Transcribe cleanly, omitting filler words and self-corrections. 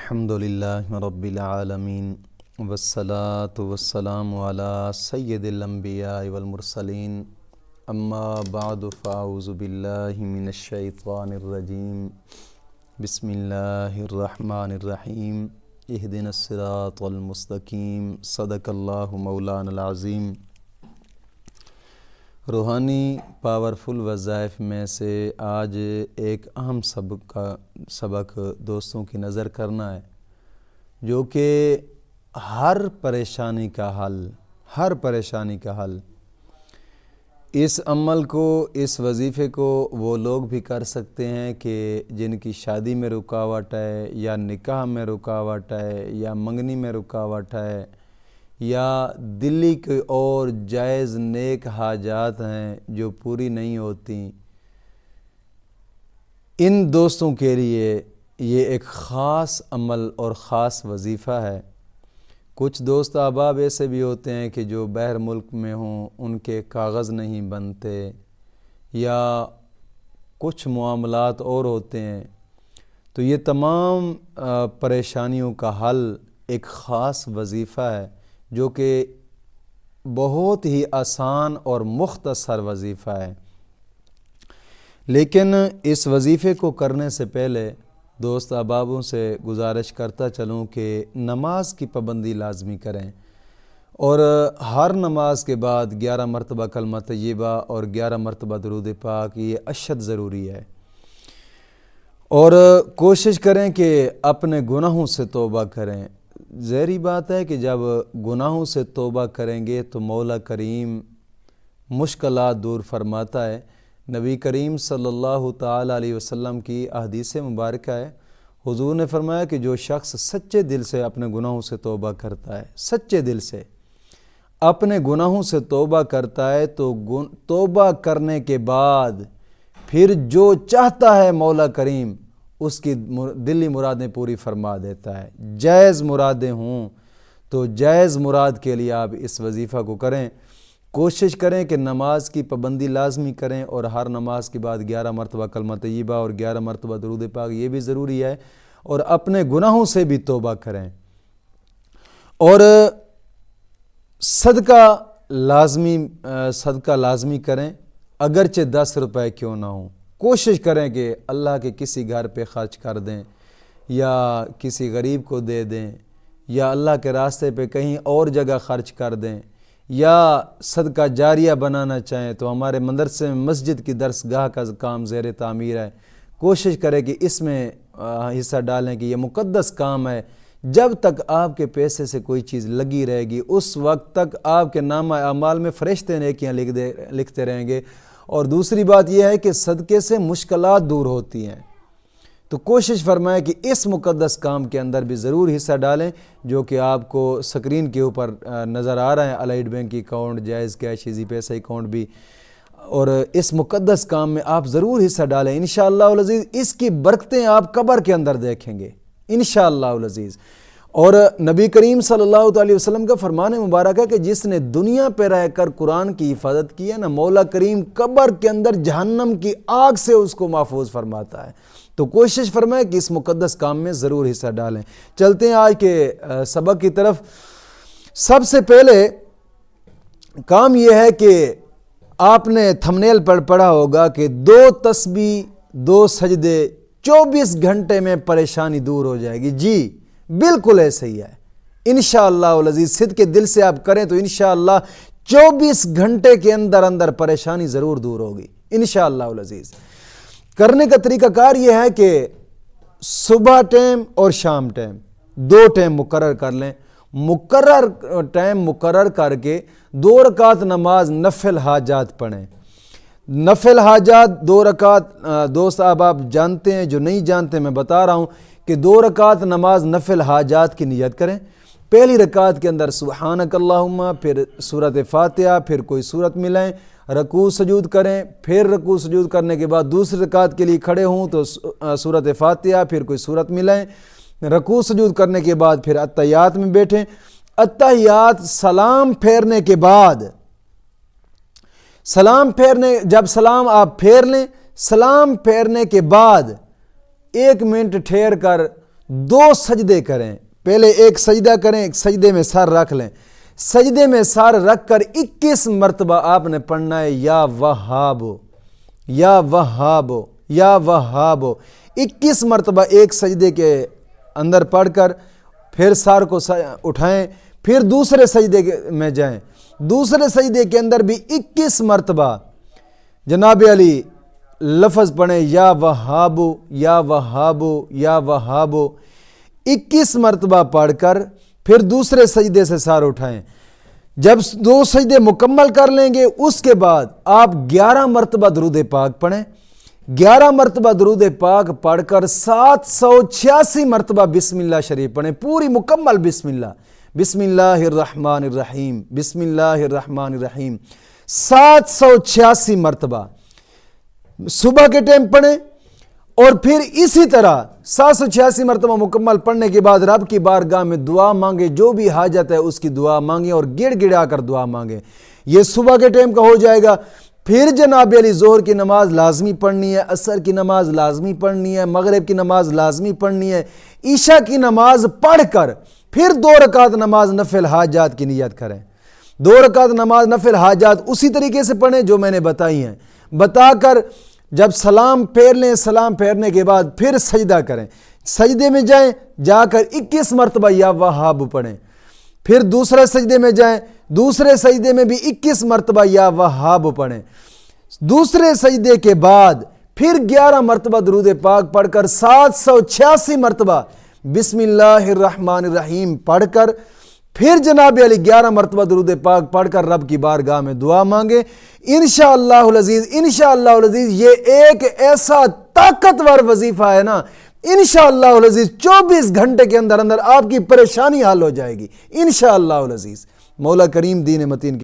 الحمدللہ رب العالمین والصلاة والسلام علی سید الانبیاء والمرسلین اما بعد فاعوذ باللہ من الشیطان الرجیم بسم اللہ الرحمن الرحیم اہدنا الصراط المستقیم صدق اللہ مولانا العظیم۔ روحانی پاورفل وظائف میں سے آج ایک اہم سبق دوستوں کی نظر کرنا ہے، جو کہ ہر پریشانی کا حل اس عمل کو، اس وظیفے کو وہ لوگ بھی کر سکتے ہیں کہ جن کی شادی میں رکاوٹ ہے، یا نکاح میں رکاوٹ ہے، یا منگنی میں رکاوٹ ہے، یا دلی کے اور جائز نیک حاجات ہیں جو پوری نہیں ہوتی۔ ان دوستوں کے لیے یہ ایک خاص عمل اور خاص وظیفہ ہے۔ کچھ دوست احباب ایسے بھی ہوتے ہیں کہ جو باہر ملک میں ہوں، ان کے کاغذ نہیں بنتے، یا کچھ معاملات اور ہوتے ہیں، تو یہ تمام پریشانیوں کا حل ایک خاص وظیفہ ہے، جو کہ بہت ہی آسان اور مختصر وظیفہ ہے۔ لیکن اس وظیفے کو کرنے سے پہلے دوست احبابوں سے گزارش کرتا چلوں کہ نماز کی پابندی لازمی کریں، اور ہر نماز کے بعد 11 مرتبہ کلمہ طیبہ اور 11 مرتبہ درود پاک یہ اشد ضروری ہے، اور کوشش کریں کہ اپنے گناہوں سے توبہ کریں۔ ظاہری بات ہے کہ جب گناہوں سے توبہ کریں گے تو مولا کریم مشکلات دور فرماتا ہے۔ نبی کریم صلی اللہ تعالیٰ علیہ وسلم کی احادیث مبارکہ ہے، حضور نے فرمایا کہ جو شخص سچے دل سے اپنے گناہوں سے توبہ کرتا ہے، سچے دل سے اپنے گناہوں سے توبہ کرتا ہے، تو توبہ کرنے کے بعد پھر جو چاہتا ہے مولا کریم اس کی دلی مرادیں پوری فرما دیتا ہے۔ جائز مرادیں ہوں تو جائز مراد کے لیے آپ اس وظیفہ کو کریں۔ کوشش کریں کہ نماز کی پابندی لازمی کریں، اور ہر نماز کے بعد 11 مرتبہ کلمہ طیبہ اور 11 مرتبہ درود پاک یہ بھی ضروری ہے، اور اپنے گناہوں سے بھی توبہ کریں، اور صدقہ لازمی کریں، اگرچہ 10 روپے کیوں نہ ہوں۔ کوشش کریں کہ اللہ کے کسی گھر پہ خرچ کر دیں، یا کسی غریب کو دے دیں، یا اللہ کے راستے پہ کہیں اور جگہ خرچ کر دیں، یا صدقہ جاریہ بنانا چاہیں تو ہمارے مدرسے میں مسجد کی درسگاہ کا کام زیر تعمیر ہے، کوشش کریں کہ اس میں حصہ ڈالیں کہ یہ مقدس کام ہے۔ جب تک آپ کے پیسے سے کوئی چیز لگی رہے گی، اس وقت تک آپ کے نامہ اعمال میں فرشتے نیکیاں لکھتے رہیں گے، اور دوسری بات یہ ہے کہ صدقے سے مشکلات دور ہوتی ہیں۔ تو کوشش فرمائیں کہ اس مقدس کام کے اندر بھی ضرور حصہ ڈالیں، جو کہ آپ کو سکرین کے اوپر نظر آ رہا ہے، الائٹ بینک کی اکاؤنٹ، جائز کیش، ایزی پیسہ اکاؤنٹ بھی، اور اس مقدس کام میں آپ ضرور حصہ ڈالیں۔ انشاءاللہ العزیز اس کی برکتیں آپ قبر کے اندر دیکھیں گے انشاءاللہ العزیز۔ اور نبی کریم صلی اللہ علیہ وسلم کا فرمان مبارک ہے کہ جس نے دنیا پہ رہ کر قرآن کی حفاظت کی ہے نا، مولا کریم قبر کے اندر جہنم کی آگ سے اس کو محفوظ فرماتا ہے۔ تو کوشش فرمائے کہ اس مقدس کام میں ضرور حصہ ڈالیں۔ چلتے ہیں آج کے سبق کی طرف۔ سب سے پہلے کام یہ ہے کہ آپ نے تھمنیل پر پڑھا ہوگا کہ 2 تسبیح 2 سجدے 24 گھنٹے میں پریشانی دور ہو جائے گی۔ جی بالکل ایسے ہی ہے انشاءاللہ العزیز۔ صدق کے دل سے آپ کریں تو انشاءاللہ 24 گھنٹے کے اندر پریشانی ضرور دور ہوگی انشاءاللہ العزیز۔ کرنے کا طریقہ کار یہ ہے کہ صبح ٹائم اور شام ٹائم 2 ٹائم مقرر کر لیں۔ مقرر ٹائم مقرر کر کے 2 رکعت نماز نفل حاجات پڑھیں۔ نفل حاجات 2 رکعت دوست احباب جانتے ہیں، جو نہیں جانتے میں بتا رہا ہوں کہ 2 رکعت نماز نفل حاجات کی نیت کریں۔ پہلی رکعت کے اندر سبحانک اللہم، پھر سورۃ فاتحہ، پھر کوئی سورت ملائیں، رکوع سجود کریں، پھر رکوع سجود کرنے کے بعد دوسری رکعت کے لیے کھڑے ہوں تو سورۃ فاتحہ، پھر کوئی سورت ملائیں، رکوع سجود کرنے کے بعد پھر اتحیات میں بیٹھیں۔ اتحیات سلام پھیرنے کے بعد، جب سلام آپ پھیر لیں، سلام پھیرنے کے بعد 1 منٹ ٹھہر کر 2 سجدے کریں. پہلے ایک سجدہ کریں, ایک سجدے میں سر رکھ لیں. سجدے میں سر رکھ کر 21 مرتبہ آپ نے پڑھنا ہے یا وہاب یا وہاب یا وہاب. 21 مرتبہ ایک سجدے کے اندر پڑھ کر پھر سر کو اٹھائیں, پھر دوسرے سجدے میں جائیں. دوسرے سجدے کے اندر بھی 21 مرتبہ جناب علی لفظ پڑھیں یا وہاب یا وہاب یا وہاب. 21 مرتبہ پڑھ کر پھر دوسرے سجدے سے سر اٹھائیں. جب 2 سجدے مکمل کر لیں گے اس کے بعد آپ 11 مرتبہ درود پاک پڑھیں. 11 مرتبہ درود پاک پڑھ کر 786 مرتبہ بسم اللہ شریف پڑھیں, پوری مکمل بسم اللہ. بسم اللہ الرحمن الرحیم بسم اللہ الرحمن الرحیم 786 مرتبہ صبح کے ٹائم پڑھیں. اور پھر اسی طرح 786 مرتبہ مکمل پڑھنے کے بعد رب کی بارگاہ میں دعا مانگیں, جو بھی حاجت ہے اس کی دعا مانگیں اور گڑ گڑا کر دعا مانگیں. یہ صبح کے ٹائم کا ہو جائے گا. پھر جناب علی ظہر کی نماز لازمی پڑھنی ہے, عصر کی نماز لازمی پڑھنی ہے, مغرب کی نماز لازمی پڑھنی ہے. عشاء کی نماز پڑھ کر پھر 2 رکعت نماز نفل حاجات کی نیت کریں. 2 رکعت نماز نفل حاجات اسی طریقے سے پڑھیں جو میں نے بتائی ہیں. بتا کر جب سلام پھیر لیں, سلام پھیرنے کے بعد پھر سجدہ کریں. سجدے میں جائیں, جا کر 21 مرتبہ یا وہاب پڑھیں. پھر دوسرے سجدے میں جائیں, دوسرے سجدے میں بھی 21 مرتبہ یا وہاب پڑھیں. دوسرے سجدے کے بعد پھر 11 مرتبہ درود پاک پڑھ کر 786 مرتبہ بسم اللہ الرحمن الرحیم پڑھ کر پھر جناب علی 11 مرتبہ درود پاک پڑھ کر رب کی بارگاہ میں دعا مانگے. انشاءاللہ العزیز انشاءاللہ العزیز یہ ایک ایسا طاقتور وظیفہ ہے نا, انشاءاللہ العزیز 24 گھنٹے کے اندر آپ کی پریشانی حل ہو جائے گی انشاءاللہ العزیز. مولا کریم دین متین کی